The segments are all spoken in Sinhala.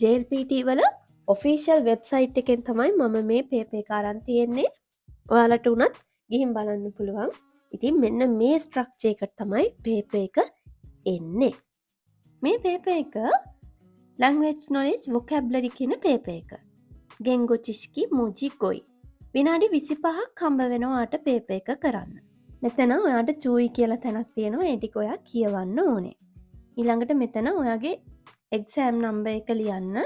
JLPT වල ඔෆිෂියල් වෙබ්සයිට් එකෙන් තමයි මම මේ පේපර් එක අරන් තියෙන්නේ. ඔයාලට උනත් ගිහින් බලන්න පුළුවන්. ඉතින් මෙන්න මේ ස්ට්‍රක්චර් එකට තමයි පේපර් එක එන්නේ. මේ පේපර් එක language knowledge vocabulary කියන පේපර් එක. ගෙන්ගෝ චිස්කි මොජි ගොයි. විනාඩි 25ක් හම්බ වෙනවා ඔයාට පේපර් එක කරන්න. මෙතන ඔයාට චූයි කියලා තැනක් තියෙනවා. ඒ ටික ඔයා කියවන්න ඕනේ. ඊළඟට මෙතන ඔයාගේ එක්සෑම් නම්බර් එක ලියන්න.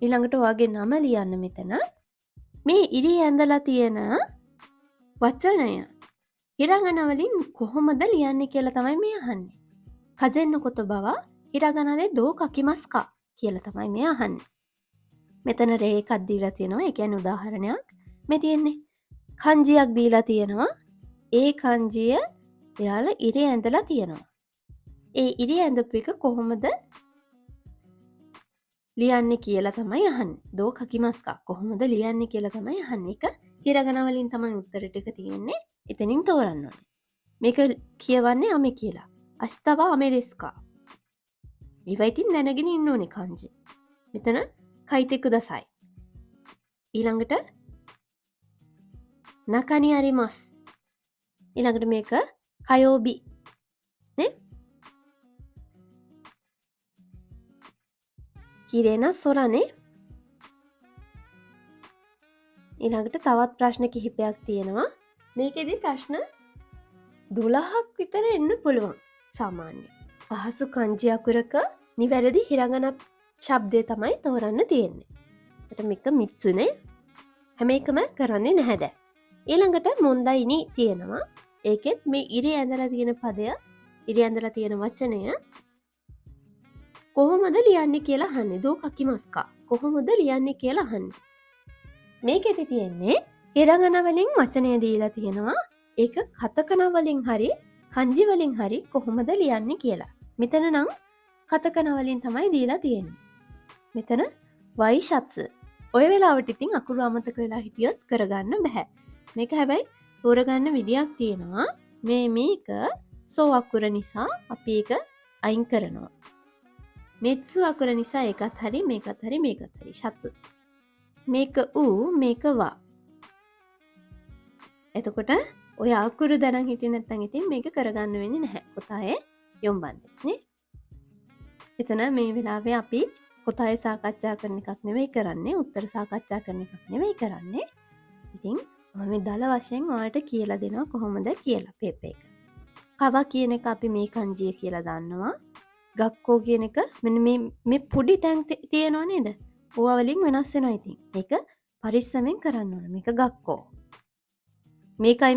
ඊළඟට ඔයාගේ නම ලියන්න මෙතන. මේ ඉරි ඇඳලා තියෙන වචනය හිරගන වලින් කොහොමද ලියන්නේ කියලා තමයි මේ අහන්නේ. කසෙන්න කොතබව හිරගනදේ දෝ කකිමස්කා කියලා තමයි මේ අහන්නේ. මෙතන රේ එකක් දීලා තියෙනවා. ඒ කියන්නේ උදාහරණයක්. මේ තියෙන්නේ කන්ජියක් දීලා තියෙනවා. ඒ කන්ජිය එයාලා ඉරි ඇඳලා තියෙනවා. ඒ ඉරි ඇඳපු එක කොහොමද ලියන්නේ කියලා තමයි අහන්නේ. දෝ කකිමස්කා කොහොමද ලියන්නේ කියලා තමයි අහන්නේ. ඒක හිරගන වලින් තමයි උත්තර ටික තියෙන්නේ. එතනින් තෝරන්න ඕනේ. මේක කියවන්නේ අමෙ කියලා. අස්තවා අමෙ දෙස්කා. මේවා ඉතින් දැනගෙන ඉන්න ඕනේ කන්ජි. මෙතන කයිතෙ කුදසයි. ඊළඟට නකනි අරිමස්. ඊළඟට මේක කයෝබි. නේ? කිරේන සොරනේ. ඊළඟට තවත් ප්‍රශ්න කිහිපයක් තියෙනවා. මේකෙදි ප්‍රශ්න 12ක් විතර එන්න පුළුවන් සාමාන්‍යයෙන්. පහසු කන්ජි අකුරක නිවැරදි හිරගන ශබ්දය තමයි තෝරන්න තියෙන්නේ. ඒකට මේක මිත්සුනේ හැම එකම කරන්නේ නැහැ දැන්. ඊළඟට මොන්දයිනි තියෙනවා. ඒකෙත් මේ ඉරි ඇඳලා තියෙන පදය, ඉරි ඇඳලා තියෙන වචනය කොහොමද ලියන්නේ කියලා අහන්නේ. දෝ කකිමස්කා කොහොමද ලියන්නේ කියලා අහන්නේ. මේකෙදි තියෙන්නේ හිරගන වලින් වචනය දීලා තියෙනවා. ඒක කතකන වලින් හරි කන්ජි වලින් හරි කොහොමද ලියන්නේ කියලා. මෙතන නම් කතකන වලින් තමයි දීලා තියෙන්නේ. මෙතන වයිෂත්ස. ඔය වෙලාවට ඉතින් අකුරු අමතක වෙලා හිටියොත් කරගන්න බෑ. මේක හැබැයි තෝරගන්න විදියක් තියෙනවා. මේක සෝ අකුර නිසා අපි ඒක අයින් කරනවා. මෙත්සු අකුර නිසා ඒකත් හරි මේකත් හරි මේකත් හරි ෂත්සු. මේක ඌ මේක වා. එතකොට ඔය අකුරු දැනන් හිටියේ නැත්නම් ඉතින් මේක කරගන්න වෙන්නේ නැහැ. කොටායේ යොම්බන් දෙස්නේ. එතන මේ වෙලාවේ අපි කොටායේ සාකච්ඡා කරන එකක් නෙවෙයි කරන්නේ. උත්තර සාකච්ඡා කරන එකක් නෙවෙයි කරන්නේ. ඉතින් මම දල වශයෙන් ඔයාලට කියලා දෙනවා කොහොමද කියලා පේපර් එක. කව කියන එක අපි මේ කන්ජිය කියලා දන්නවා. ගක්කෝ කියන එක මෙන්න මේ පොඩි තැන් තියෙනව නේද? ඕවා වලින් වෙනස් වෙනවා ඉතින්. මේක පරිස්සමෙන් කරන්න ඕන. මේක ගක්කෝ. මේකයි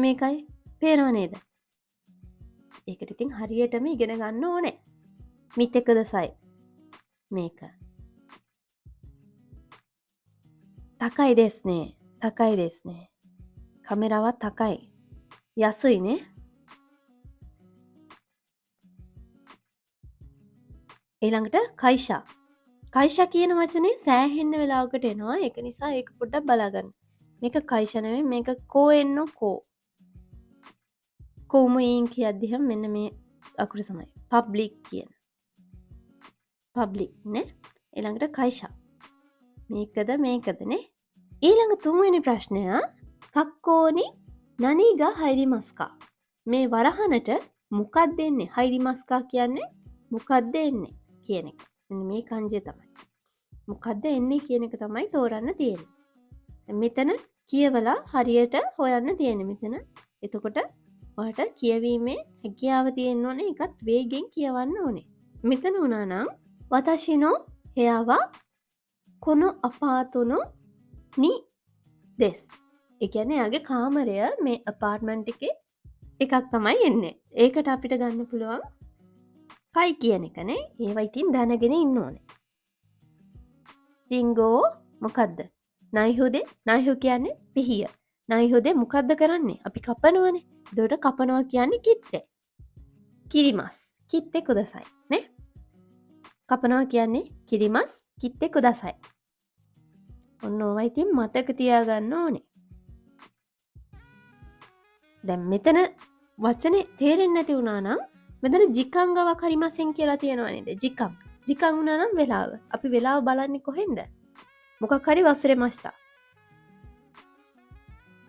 පේනව නේද? ඒකට ඉතින් හරියටම ඉගෙන ගන්න ඕනේ. මිතෙකදසයි. මේක. තකයි දෙස්නේ. තකයි දෙස්නේ. කැමරාව තකයි. යසුයිනේ. ඊළඟට කයිෂා. කයිෂා කියන වචනේ සෑහෙන්න වෙලාවකට එනවා. ඒක නිසා ඒක පොඩ්ඩක් බලාගන්න. මේක කයිෂා නෙවෙයි මේක කෝ එන්නෝ කෝ. කොමුයින් කියද්දිහම මෙන්න මේ අකුර තමයි. පබ්ලික් කියන. පබ්ලික් නේ. ඊළඟට කයිෂා. මේකද නේ. ඊළඟ තුන්වෙනි ප්‍රශ්නය කක්කෝනි නනීගා හයිරිමස්කා. මේ වරහනට මොකක්ද දෙන්නේ? හයිරිමස්කා කියන්නේ මොකක්ද එන්නේ කියන එක. මේ කන්ජය තමයි. මොකක්ද එන්නේ කියන එක තමයි තෝරන්න තියෙන්නේ. මෙතන කියවලා හරියට හොයන්න තියෙන්නේ මෙතන. එතකොට ඔයාලට කියවීමේ හැකියාව තියෙන්න ඕනේ. ඒකත් වේගෙන් කියවන්න ඕනේ. මෙතන උනා නම් වතාෂිනෝ හේයාවා කොනෝ අපාතොනෝ නි දෙස්. ඒ කියන්නේ යාගේ කාමරය මේ අපාර්ට්මන්ට් එකේ එකක් තමයි එන්නේ. ඒකට අපිට ගන්න පුළුවන් කයි කියන එකනේ. ඒවා ඉතින් දැනගෙන ඉන්න ඕනේ. රින්ගෝ මොකද්ද? නයිහුදේ නයිහු කියන්නේ පිහිය. නයිහුදේ මොකද්ද කරන්නේ? අපි කපනවනේ. එතකොට කපනවා කියන්නේ කිත්තේ. කිරිමස්. කිත්තේ කුදසයි නේ? කපනවා කියන්නේ කිරිමස් කිත්තේ කුදසයි. ඔන්න ඔවා ඉතින් මතක තියාගන්න ඕනේ. දැන් මෙතන වචනේ තේරෙන්නේ නැති වුණා නම් මෙතන ජිකංගව කරිමසෙන් කියලා තියෙනවා නේද? ජිකම්. 時間වුණා නම් වෙලාව. අපි වෙලාව බලන්නේ කොහෙන්ද? මොකක් හරි වසරෙමස්තා.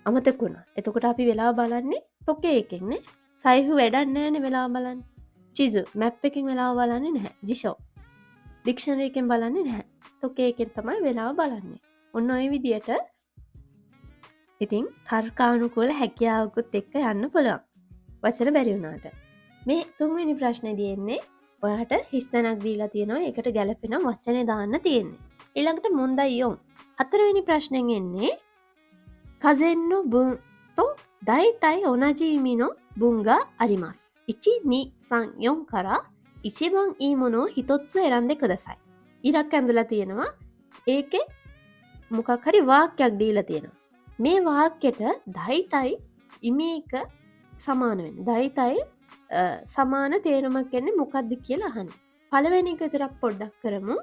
අමතක වුණා. එතකොට අපි වෙලාව බලන්නේ තොකේ එකෙන් නේ. සයිහු වැඩක් නැහැනේ වෙලාව බලන්නේ. චිසු මැප් එකෙන් වෙලාව බලන්නේ නැහැ. ජිෂෝ ඩික්ෂනරි එකෙන් බලන්නේ නැහැ. තොකේ එකෙන් තමයි වෙලාව බලන්නේ. ඔන්න ඔය විදියට ඉතින් තර්කානුකූල හැකියාවකුත් එක්ක යන්න පුළුවන්. වචන බැරි වුණාට. මේ තුන්වෙනි ප්‍රශ්නේදී එන්නේ ඔයාට හිස්තැනක් දීලා තියෙනවා. ඒකට ගැලපෙන වචනේ දාන්න තියෙන්නේ. ඊළඟට මොන්දයියොන්. හතරවෙනි ප්‍රශ්නෙන් එන්නේ කසෙන්නෝ බුන් තෝ දයිතයි ඔනජීමිの文があります。1、2、3、4から一番いいものを一つ選んでください. ඉරක් ඇඳලා තියෙනවා. ඒකේ මොකක් හරි වාක්‍යයක් දීලා තියෙනවා. මේ වාක්‍යෙට දයිතයි ඉමේක සමාන වෙන. දයිතයි සමාන තේරුමක් එන්නේ මොකක්ද කියලා අහන්න. පළවෙනි එක විතරක් පොඩ්ඩක් කරමු.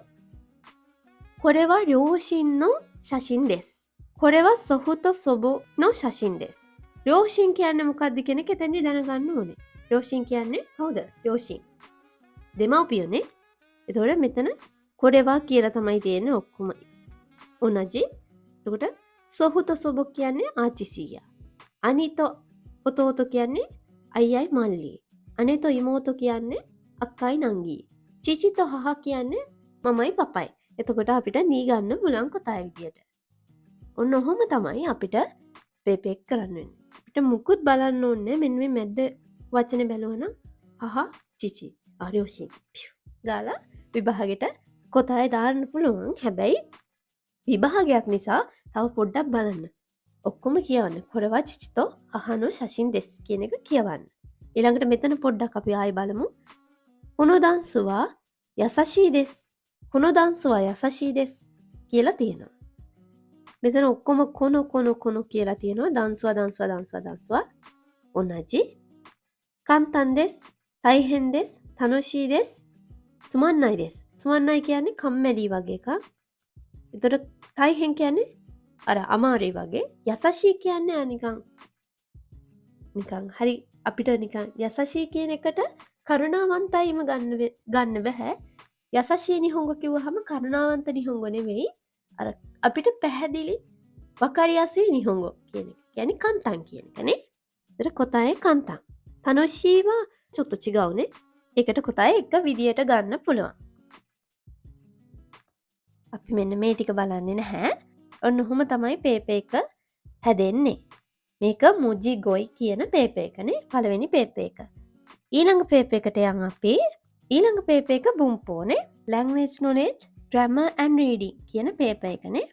これは両親の写真です。これは祖父と祖母の写真です。両親කියන්නේ මොකක්ද කියන එක එතනදී දැනගන්න ඕනේ.両親කියන්නේ කවුද?両親. දෙමව්පියෝනේ. එතකොට මෙතන これはකියලා තමයි තියෙන්නේ ඔක්කොම. 同じ. එතකොට 祖父と祖母කියන්නේ ආච්චි සීයා. අනිと弟කියන්නේ අයියයි මල්ලි. අනේと妹කියන්නේ අක්කයි නංගි. චිචිと母කියන්නේ මමයි පපයි. එතකොට අපිට නී ගන්න පුළුවන් කතාව විදියට. ඔන්න ඔහොම තමයි අපිට පේපෙක් කරන්න වෙන්නේ. අපිට මුකුත් බලන්න ඕනේ මෙන්න මේ මැද්ද වචනේ බැලුවනම් හහ චිචි ආරියෝෂි ගාලා විභාගෙට කොටය දාන්න පුළුවන්. හැබැයි විභාගයක් නිසා තව පොඩ්ඩක් බලන්න. ඔක්කොම කියවන්න. කොරවා චිචිතෝ අහනෝ ශෂින් දෙස් කියන එක කියවන්න. ඊළඟට මෙතන පොඩ්ඩක් අපි ආයෙ බලමු. කොනෝ දාන්සුවා යසෂී දෙස්. කොනෝ දාන්සුවා යසෂී දෙස් කියලා තියෙනවා. මෙතන ඔක්කොම කොනෝ කියලා තියෙනවා. දාන්සුවා. ඔනජි. කාන්තන් දෙස්. තයිහෙන් දෙස්. තනොෂී දෙස්. සුමන්නයි දෙස්. සුමන්නයි කියන්නේ කම්මැලි වගේ එකක්. එතකොට තයිහෙන් කියන්නේ අර අමාරුයි වගේ. යසෂී කියන්නේ නිකන් හරි අපිට නිකන් යසෂී කියන එකට කරුණාවන්තයිම ගන්න බෑ. යසෂී නිහොංග කිව්වහම කරුණාවන්ත නිහොංග නෙවෙයි. අර අපිට පැහැදිලි වකරියාසු නිහොංග කියන එක. කියන්නේ කාන්තන් කියන එකනේ. ඒතර කොටය කාන්තන්. තනොෂීවා චොත්තු චිගවුනේ. ඒකට කොටය එක විදියට ගන්න පුළුවන්. අපි මෙන්න මේ ටික බලන්නේ නැහැ. ඔන්න ඔහොම තමයි පේපර් එක හැදෙන්නේ. මේක මුජි ගොයි කියන පේපර් එකනේ. පළවෙනි පේපර් එක. ඊළඟ පේපර් එකට යන් අපි. ඊළඟ පේපර් එක බුම්පෝනේ. language knowledge grammar and reading කියන පේපර් එකනේ.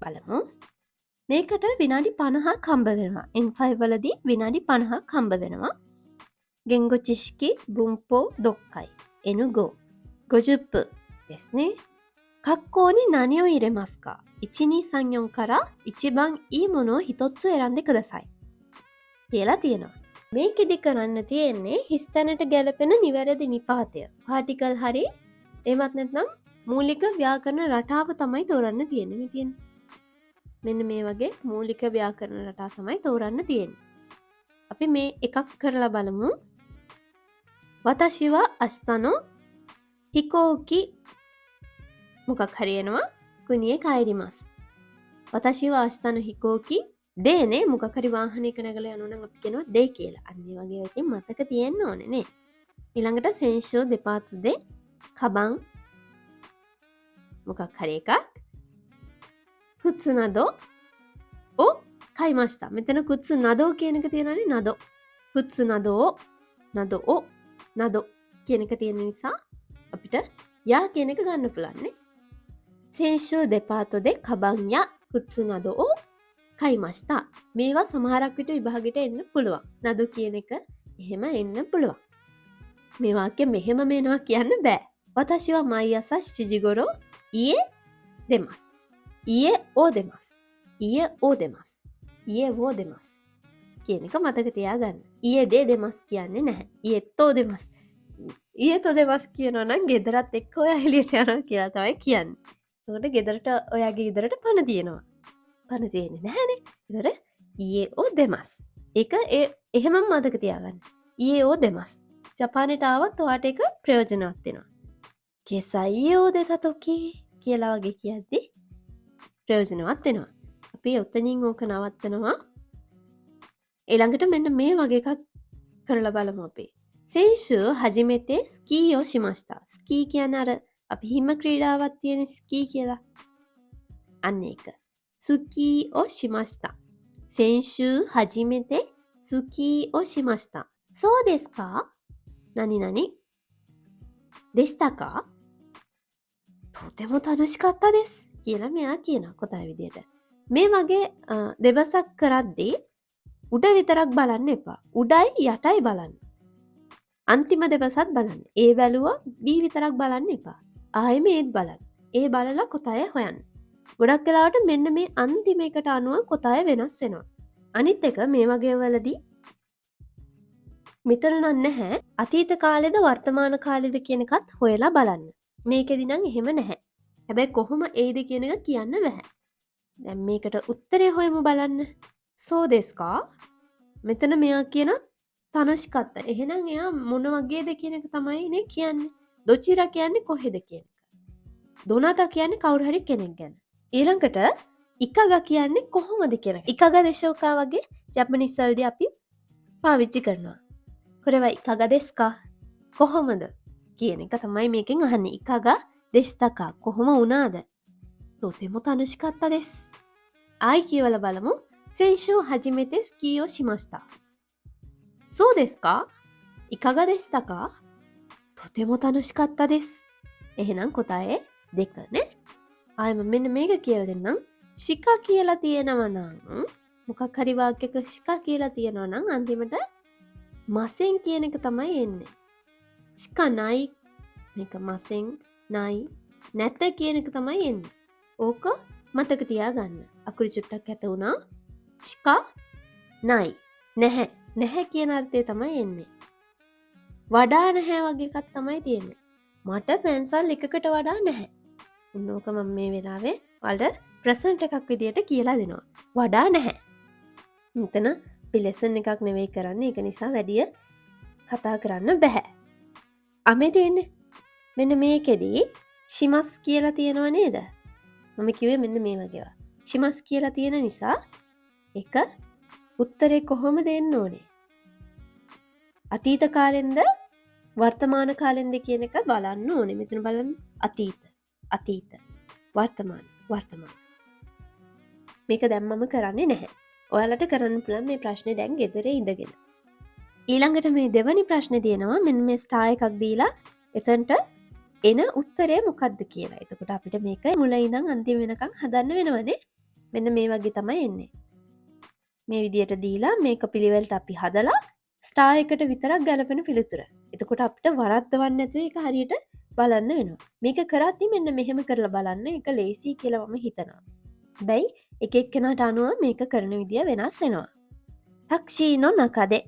බලමු. මේකට විනාඩි 50ක් හම්බ වෙනවා. N5 වලදී විනාඩි 50ක් හම්බ වෙනවා. ගෙන්ගෝ චිෂ්කි බුම්පෝ දොක්කයි. එනුගෝ 50分ですね。学校に何を入れますか ?1234 から一番いいものを一つ選んでください. කියලා තියෙනවා. මේකෙදි කරන්න තියෙන්නේ හිස්තැනට ගැලපෙන නිවැරදි නිපාතය. පාටිකල් හරි එමත් නැත්නම් මූලික ව්‍යාකරණ රටාව තමයි තෝරන්න තියෙන්නේ. මෙන්න මේ වගේ මූලික ව්‍යාකරණ රටා තමයි තෝරන්න තියෙන්නේ. අපි මේ එකක් කරලා බලමු. වතශිව අස්තනෝ හිකෝකි මොකක් හරියනවා කුණියේ කයිරිමස්. වතශිව අස්තනෝ හිකෝකි දේනේ මොකක් හරි වාහනයක නැගලා යනවා නම් අපි කියනවා දේ කියලා. අන්න ඒ වගේ ඉතින් මතක තියෙන්න ඕනේ නේ. ඊළඟට සෙන්ෂෝ දෙපාතු දෙ කබන් මොකක් හරි එකක් කුත්සු නදෝ ඕ කයිමස්තා. මෙතන කුත්සු නදෝ කියන එක තියෙනනේ නදෝ. කුත්සු නදෝ නදෝ නදෝ කියන එක තියෙන නිසා අපිට යා කියන එක ගන්න පුළුවන් නේ. සෙන්ෂෝ දෙපාතු දෙ කබන් යා කුත්සු නදෝ කයිමස්තා. මේවා සමහරක් විට විභාගෙට එන්න පුළුවන්. නදෝ කියන එක එහෙම එන්න පුළුවන්. මේ වාක්‍ය මෙහෙම මේනවා කියන්න බෑ. වතශිව මයි අසා 7 時頃家出ます。家を出ます。家を出ます。家を出ます。කියන එක මතක තියාගන්න.家で出ますකියන්නේ නැහැ.家と出ます。家と出ますකියනවා නම් ගෙදරත් එක්ක ඔයා එළියට යනවා කියලා තමයි කියන්නේ. ඒකට ගෙදරට ඔයාගේ ගෙදරට පණ තියෙනවා. පණ තියෙන්නේ නැහැනේ. ඒතර家を出ます. ඒක එහෙමම මතක තියාගන්න.家を出ます. ජපානයට ආවත් ඔයාට ඒක ප්‍රයෝජනවත් වෙනවා. කෙසයියෝ දෙතතොකි කියලා වගේ කියද්දි ප්‍රයෝජනවත් වෙනවා. අපි ඔතනින් ඕක නවත්තනවා. ඊළඟට මෙන්න මේ වගේ එකක් කරලා බලමු අපි. සෙන්ෂු හජිමෙතේ ස්කීයෝ shimasita. ස්කී කියන්නේ අර අපි හිම ක්‍රීඩාවක් තියෙන ස්කී කියලා. අන්න ඒක. සුකී ඕ shimasita. සෙන්ෂු හජිමෙතේ සුකී ඕ shimasita. සෝ දෙස්ුか? නනි නනි? でしたか? とても楽しかったです. කියලා මෙයා කියන කොටයි විදියට. මේ වගේ දෙබසක් කරද්දී උඩ විතරක් බලන්න එපා. උඩයි යටයි බලන්න. අන්තිම දෙබසත් බලන්න. ඒ බැලුවා B විතරක් බලන්න එපා. ආයෙම ඒත් බලන්න. ඒ බලලා කොටය හොයන්න. ගොඩක් වෙලාවට මෙන්න මේ අන්තිම එකට අනුව කොටය වෙනස් වෙනවා. අනිත් එක මේ වගේ වලදී මෙතන නැහැ අතීත කාලෙද වර්තමාන කාලෙද කියන එකත් හොයලා බලන්න. මේකෙදි නම් එහෙම නැහැ. හැබැයි කොහොම ඒද කියන එක කියන්න බෑ. දැන් මේකට උත්තරේ හොයමු බලන්න. සෝ දෙස්ුか? මෙතන මෙයා කියන තනොෂ්කත්ත. එහෙනම් එයා මොන වගේද කියන එක තමයි නේ කියන්නේ. දොචිරා කියන්නේ කොහෙද කියන එක. දොනාතා කියන්නේ කවුරු හරි කෙනෙක් ගැන. ඊළඟට ඉකගා කියන්නේ කොහොමද කියන එක. ඉකගා දේශෝකා වගේ ජපනිස් වලදී අපි පාවිච්චි කරනවා. කොරෙවා ඉකගා දෙස්ුか? කොහොමද කියන එක තමයි මේකෙන් අහන්නේ. ඉකගා දෙස්තකා කොහොම වුණාද? තොතෙම තනුෂ්කත්තා දෙස්. ආයි කියවලා බලමු. සෙන්ෂු හජිමෙතේ ස්කීයෝ shimasita. そうですか? いかがでしたか? とても楽しかったです. එහෙනම් කොටයේ දෙක නේ. ආයෙම මෙන්න මේක කියලා දෙන්නම්. ශිකා කියලා තියෙනවා නම් මොකක් හරි වාක්‍යයක ශිකා කියලා තියෙනවා නම් අන්තිමට මසෙන් කියන එක තමයි එන්නේ. ශිකා නයි මේක මසෙන් නයි නැත කියන එක තමයි එන්නේ. ඕක මතක තියාගන්න. අකුරු චුට්ටක් ඇත වුණා. ශිකා නයි නැහැ. නැහැ කියන අර්ථය තමයි එන්නේ. වඩා නැහැ වගේ එකක් තමයි තියෙන්නේ. මට පෙන්සල් එකකට වඩා නැහැ. උන්නෝක මම මේ වෙලාවේ වලට ප්‍රසන්ට් එකක් විදියට කියලා දෙනවා. වඩා නැහැ. මෙතන පිලෙසන් එකක් නෙවෙයි කරන්නේ. ඒක නිසා වැඩිය කතා කරන්න බෑ. අමේ තියෙන්නේ. මෙන්න මේකෙදී shimas කියලා තියෙනව නේද? මම කිව්වේ මෙන්න මේ වගේවා. shimas කියලා තියෙන නිසා එක උත්තරේ කොහොමද එන්න ඕනේ? අතීත කාලෙන්ද වර්තමාන කාලෙන්ද කියන එක බලන්න ඕනේ. මෙතන බලන්න අතීත වර්තමාන. මේක දැන් මම කරන්නේ නැහැ. ඔයාලට කරන්න පුළුවන් මේ ප්‍රශ්නේ දැන් ගෙදර ඉඳගෙන. ඊළඟට මේ දෙවනි ප්‍රශ්නේ තියෙනවා මෙන්න මේ ස්ටාර් එකක් දීලා එතනට එන උත්තරය මොකක්ද කියලා. එතකොට අපිට මේක මුල ඉඳන් අන්තිම වෙනකන් හදන්න වෙනවනේ. මෙන්න මේ වගේ තමයි එන්නේ. මේ විදියට දීලා මේක පිළිවෙලට අපි හදලා ස්ටාර් එකට විතරක් ගැලපෙන පිළිතුර. එතකොට අපිට වරද්දවන්න නැතුව ඒක හරියට බලන්න වෙනවා. මේක කරද්දි මෙන්න මෙහෙම කරලා බලන්න. ඒක ලේසි කියලා මම හිතනවා. හැබැයි එක එක්කෙනාට අනුව මේක කරන විදිය වෙනස් වෙනවා. ටැක්සිනෝ නකදේ.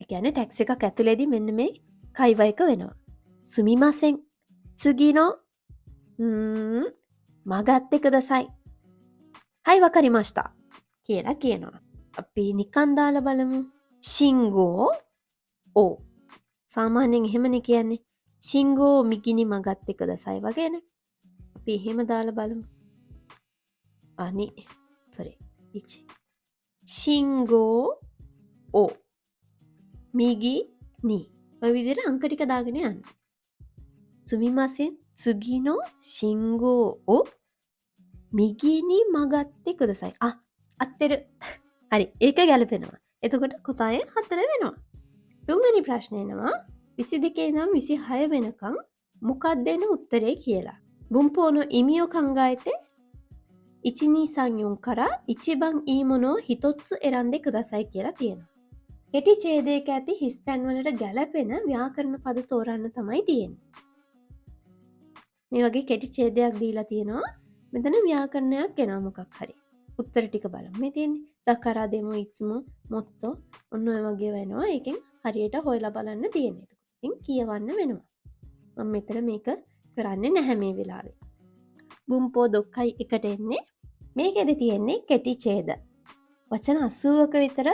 ඒ කියන්නේ ටැක්සි එකක් ඇතුලේදී මෙන්න මේ කයිවා එක වෙනවා. සුමිමාසෙන් සුගිනෝ මගත්තේ කදසයි. හයි වකරිමාෂ්ටා කියලා කියනවා. අපි නිකන් දාලා බලමු. ශිංගෝ ඕ. සාමාන්‍යයෙන් එහෙමනේ කියන්නේ. ශිංගෝ මිගිනි මගත්තේ කදසයි වගේනේ. අපි එහෙම දාලා බලමු. ශිංගෝ ඕ මිගි නී. ඔය විදිහට අංක ටික දාගෙන යන්න. සුමිමාසෙන් සුගිනෝ ශිංගෝ ඕ මිගිනි මගත්තේ කදසයි. අත්තර හරි ඒක ගැලපෙනවා. එතකොට කොටය 4 වෙනවා. තුන්වෙනි ප්‍රශ්නේ එනවා 22 ඉඳන් 26 වෙනකම් මොකක්ද එන උත්තරේ කියලා. බුම්පෝනෝ ඉමියෝ කංගායතේ 123 から一番いいものを一つ選んでくださいකියලා තියෙනවා. කෙටි ඡේදයක ඇති හිස් තැන් වලට ගැලපෙන ව්‍යාකරණ පද තෝරන්න තමයි තියෙන්නේ. මේ වගේ කෙටි ඡේදයක් දීලා තියෙනවා. මෙතන ව්‍යාකරණයක් එනවා මොකක් හරි. උත්තර ටික බලමු. මේ තියෙන්නේ දකරා දෙමු ඉත්සුමු මොත්තෝ ඔන්න ඔය වගේ වෙනවා. ඒකෙන් හරියට හොයලා බලන්න තියෙන්නේ. ඉතින් කියවන්න වෙනවා. මම මෙතන මේක කරන්නේ නැහැ මේ වෙලාවේ. බුම්පෝ දොක්කයි එකට එන්නේ. මේකෙදි තියෙන්නේ කෙටි ඡේද. වචන 80ක විතර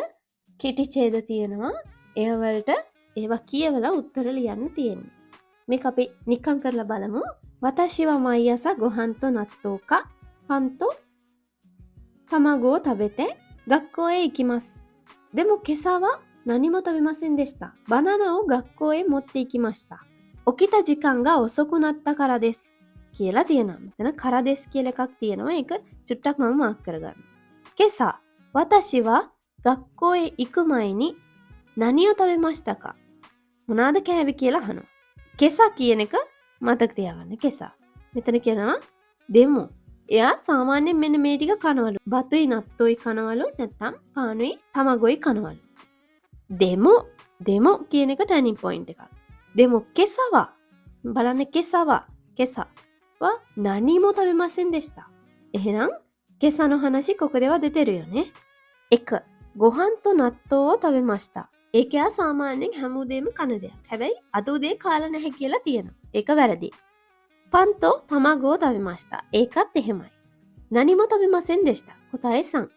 කෙටි ඡේද තියෙනවා. ඒවලට ඒවා කියවලා උත්තර ලියන්න තියෙන්නේ. මේක අපි නිකන් කරලා බලමු. වතාශි වා මයියාස ගොහන් තෝ නත්තෝ ka pan to tamagoを食べて学校へ行きます。でも今朝は何も食べませんでした。バナナを学校へ持って行きました。起きた時間が遅くなったからです。කියලා තියෙනවා. මෙතනからですකියලා එකක් තියෙනවා. ඒක චුට්ටක් මම මාක් කරගන්න. 今朝、私は学校へ行く前に何を食べましたか? මොනවාද කෑවේ කියලා අහනවා. 今朝කියන එක මතක තියාගන්න. 今朝. මෙතන කියනවා දෙමු. එයා සාමාන්‍යයෙන් මෙන්න මේ ටික කනවලු. බතුයි නත්තොයි කනවලු නැත්නම් පානුයි තමගොයි කනවලු. දෙමු කියන එක ටර්නින් පොයින්ට් එකක්. දෙමු කෙසවා බලන්න කෙසවා කෙසා වා නනිමෝ තබෙමසෙන් දෙස්තා. එහෙනම් කෙසාの話ここでは出てるよね. 1. ご飯と納豆を食べました. ඒක යා සාමාන්‍යයෙන් හැම උදේම කන දෙයක්. හැබැයි අද උදේ කාලා නැහැ කියලා තියෙනවා. ඒක වැරදි. パンと卵を食べました. ඒකත් එහෙමයි. 何も食べませんでした. 答え3.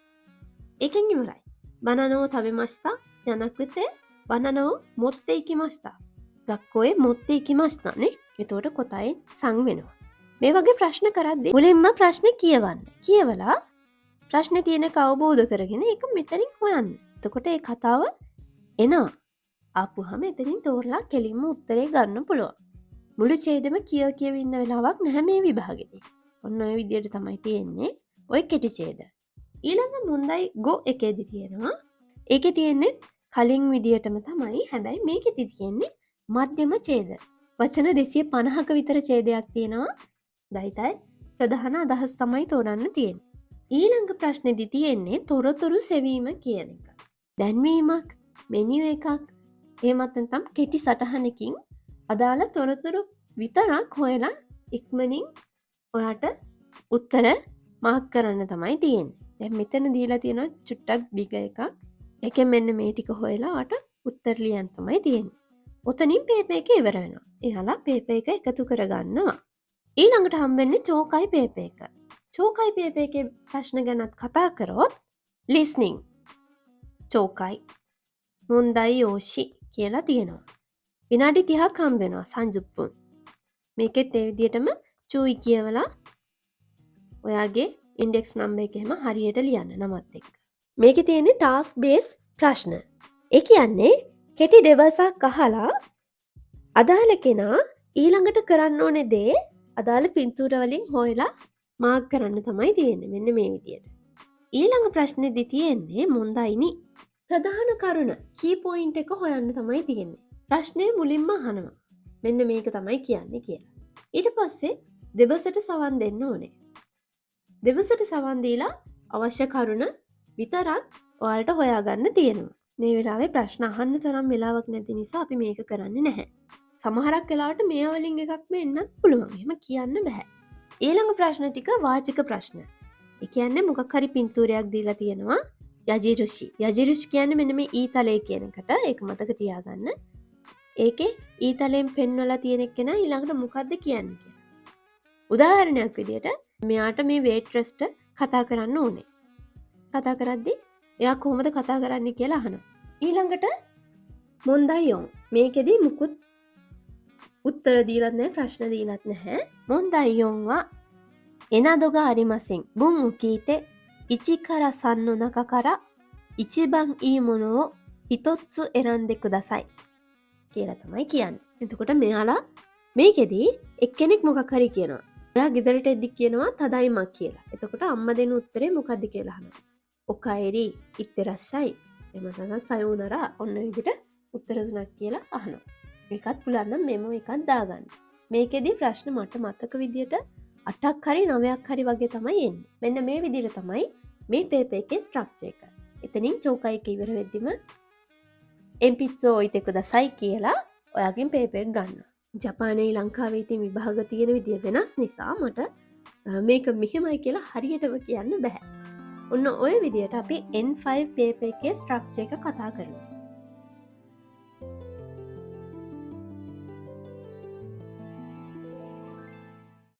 ඒකෙන් ඉවරයි. バナナを食べましたじゃなくてバナナを持って行きました. 学校へ持って行きましたね. එතකොට答え 3 වෙනවා. මේ වගේ ප්‍රශ්න කරද්දී මුලින්ම ප්‍රශ්න කියවන්න. කියවලා ප්‍රශ්නේ තියෙන අවබෝධ කරගෙන ඒක මෙතනින් හොයන්න. එතකොට ඒ කතාව එනවා. ආපුහම එතනින් තෝරලා කෙලින්ම උත්තරේ ගන්න පුළුවන්. මුළු ඡේදෙම කියව ඉන්න වෙලාවක් නැහැ මේ විභාගෙදී. ඔන්න ඔය විදිහට තමයි තියෙන්නේ. ඔය කෙටි ඡේද. ඊළඟ මුන්දයි ගෝ එකේදී තියෙනවා. ඒකේ තියෙන්නේ කලින් විදිහටම තමයි. හැබැයි මේකෙදි තියෙන්නේ මධ්‍යම ඡේද. වචන 250ක විතර ඡේදයක් තියෙනවා. දෛතයි ප්‍රධාන අදහස් තමයි තෝරන්න තියෙන්නේ. ඊළඟ ප්‍රශ්නේදී තියෙන්නේ තොරතුරු සෙවීම කියන එක. දැන්වීමක්, මෙනු එකක්, එහෙමත් නැත්නම් කෙටි සටහනකින් අදාළ තොරතුරු විතරක් හොයලා ඉක්මනින් ඔයාට උත්තර මාක් කරන්න තමයි තියෙන්නේ. දැන් මෙතන දීලා තියෙනවා චුට්ටක් දිග එකක්. ඒකෙන් මෙන්න මේ ටික හොයලා ඔයාට උත්තර ලියන්න තමයි තියෙන්නේ. ඔතනින් පේපර් එක ඉවර වෙනවා. එයාලා පේපර් එක එකතු කරගන්නවා. ඊළඟට හම්බෙන්නේ චෝකයි පේපර් එක. චෝකයි පේපර් එකේ ප්‍රශ්න ගැනත් කතා කරොත් listening චෝකයි මොන්දයි යෝෂි කියලා තියෙනවා. විනාඩි 30ක් හම්බ වෙනවා සංජුප්පුන්. මේකෙත් ඒ විදිහටම චූයි කියවලා ඔයාගේ ඉන්ඩෙක්ස් නම්බර් එක එහෙම හරියට ලියන්න නමත් එක්ක. මේකේ තියෙන්නේ ටාස්ක් බේස් ප්‍රශ්න. ඒ කියන්නේ කෙටි දවසක් අහලා අදාළ කෙනා ඊළඟට කරන්න ඕනේ දේ අදාළ පින්තූර වලින් හොයලා මාක් කරන්න තමයි තියෙන්නේ. මෙන්න මේ විදිහට. ඊළඟ ප්‍රශ්නේදී තියෙන්නේ මොන්දයිනි. ප්‍රධාන කරුණ කී පොයින්ට් එක හොයන්න තමයි තියෙන්නේ. ප්‍රශ්නය මුලින්ම අහනවා. මෙන්න මේක තමයි කියන්නේ කියලා. ඊට පස්සේ දෙබසට සවන් දෙන්න ඕනේ. දෙබසට සවන් දීලා අවශ්‍ය කරුණ විතරක් ඔයාලට හොයාගන්න තියෙනවා. මේ වෙලාවේ ප්‍රශ්න අහන්න තරම් වෙලාවක් නැති නිසා අපි මේක කරන්නේ නැහැ. සමහරක් වෙලාවට මේ වලින් එකක්ම එන්නත් පුළුවන්. එහෙම කියන්න බෑ. ඊළඟ ප්‍රශ්න ටික වාචික ප්‍රශ්න. ඒ කියන්නේ මොකක් හරි පින්තූරයක් දීලා තියෙනවා. යජිරුෂි. යජිරුෂි කියන්නේ මෙන්න මේ ඊතලයේ කියන එකට. ඒක මතක තියාගන්න. ඒකේ ඊතලයෙන් පෙන්වලා තියෙන කෙනා ඊළඟට මොකද්ද කියන්නේ කියලා. උදාහරණයක් විදිහට මෙයාට මේ වේට්‍රස්ට කතා කරන්න ඕනේ. කතා කරද්දී එයා කොහොමද කතා කරන්නේ කියලා අහනවා. ඊළඟට මොන්දයියොන් මේකෙදි මුකුත් උත්තර දීලත් නැහැ ප්‍රශ්න දීලත් නැහැ. මොන්දයියොන් වා එනදොග අරිමසෙන් බුන් උකීතේ 1から3の中から一番いいものを一つ選んでくださいකියලා තමයි කියන්නේ. එතකොට මෙයාලා මේකෙදී එක්කෙනෙක් මොකක් හරි කියනවා. එයා ගෙදරට එද්දි කියනවා තදයිමක් කියලා. එතකොට අම්මා දෙන උත්තරේ මොකද්ද කියලා අහනවා. ඔකයිරි ඉත්තරස්සයි. එහෙම නැත්නම් සයෝනරා ඔන්න විදිහට උත්තර තුනක් කියලා අහනවා. මේකත් පුළුවන් නම් මෙමෝ එකක් දාගන්න. මේකෙදී ප්‍රශ්න මට මතක විදිහට 8ක් හරි 9ක් හරි වගේ තමයි එන්නේ. මෙන්න මේ විදිහට තමයි මේ පේපර් එකේ ස්ට්‍රක්චර් එක. එතනින් චෝකයි එක ඉවර වෙද්දිම එම්පිච්චෝ ඔයිතෙ කුදසයි කියලා ඔයාගෙන් පේපර් එක ගන්නවා. ජපානයේ ලංකාවේ තියෙන විභාග තියෙන විදිය වෙනස් නිසා මට මේක මෙහෙමයි කියලා හරියටම කියන්න බෑ. ඔන්න ඔය විදියට අපි N5 පේපර් එකේ ස්ට්‍රක්චර් එක කතා කරනවා.